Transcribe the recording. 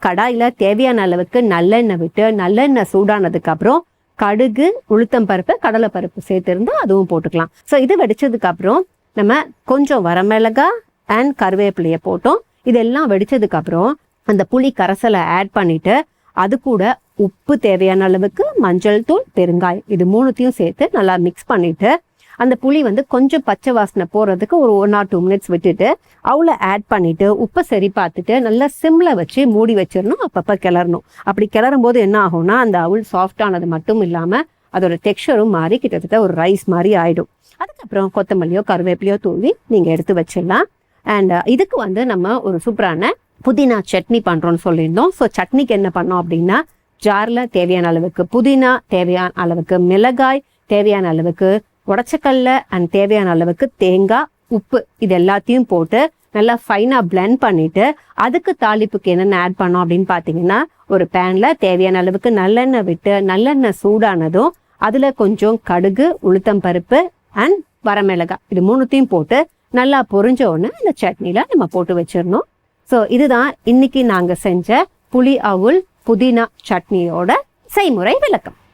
கடாயில தேவையான அளவுக்கு நல்லெண்ணெய் விட்டு நல்லெண்ணெய் சூடானதுக்கு அப்புறம் கடுகு, உளுத்தம் பருப்பு, கடலை பருப்பு சேர்த்திருந்தா அதுவும் போட்டுக்கலாம். ஸோ இது வெடிச்சதுக்கு அப்புறம் நம்ம கொஞ்சம் வரமிளகாய் அண்ட் கருவேப்பிலையை போட்டோம். இதெல்லாம் வெடிச்சதுக்கு அப்புறம் அந்த புளி கரைசலை ஆட் பண்ணிட்டு அது கூட உப்பு தேவையான அளவுக்கு, மஞ்சள் தூள், பெருங்காயம் இது மூணுத்தையும் சேர்த்து நல்லா மிக்ஸ் பண்ணிட்டு அந்த புளி கொஞ்சம் பச்சை வாசனை போறதுக்கு ஒரு 1 or 2 minutes விட்டுட்டு அவ்வளோ ஆட் பண்ணிட்டு உப்பை சரி பார்த்துட்டு நல்லா சிம்ல வச்சு மூடி வச்சிடணும். அப்பப்போ கிளறணும். அப்படி கிளறும் போது என்ன ஆகும்னா அந்த அவுள் சாஃப்டானது மட்டும் இல்லாம அதோட டெக்ஸ்சரும் மாறி கிட்டத்தட்ட ஒரு ரைஸ் மாதிரி ஆயிடும். அதுக்கப்புறம் கொத்தமல்லியோ கருவேப்பிலையோ தூவி நீங்க எடுத்து வச்சிடலாம். அண்ட் இதுக்கு நம்ம ஒரு சூப்பரான புதினா சட்னி பண்றோம்னு சொல்லியிருந்தோம். ஸோ சட்னிக்கு என்ன பண்ணோம் அப்படின்னா ஜார்ல தேவையான அளவுக்கு புதினா, தேவையான அளவுக்கு மிளகாய், தேவையான அளவுக்கு உடச்சக்கல்ல அண்ட் தேவையான அளவுக்கு தேங்காய், உப்பு இது எல்லாத்தையும் போட்டு நல்லா ஃபைனா பிளெண்ட் பண்ணிட்டு அதுக்கு தாளிப்புக்கு என்னென்ன ஆட் பண்ணோம் அப்படின்னு பார்த்தீங்கன்னா ஒரு பேன்ல தேவையான அளவுக்கு நல்லெண்ணெய் விட்டு நல்லெண்ணெய் சூடானதும் அதுல கொஞ்சம் கடுகு, உளுத்தம் பருப்பு அண்ட் வரமிளகாய் இது மூணுத்தையும் போட்டு நல்லா பொரிஞ்ச உடனே இந்த சட்னியில நம்ம போட்டு வச்சிடணும். ஸோ இதுதான் இன்னைக்கு நாங்கள் செஞ்ச புளி அவுள் புதினா சட்னியோட செய்முறை விளக்கம்.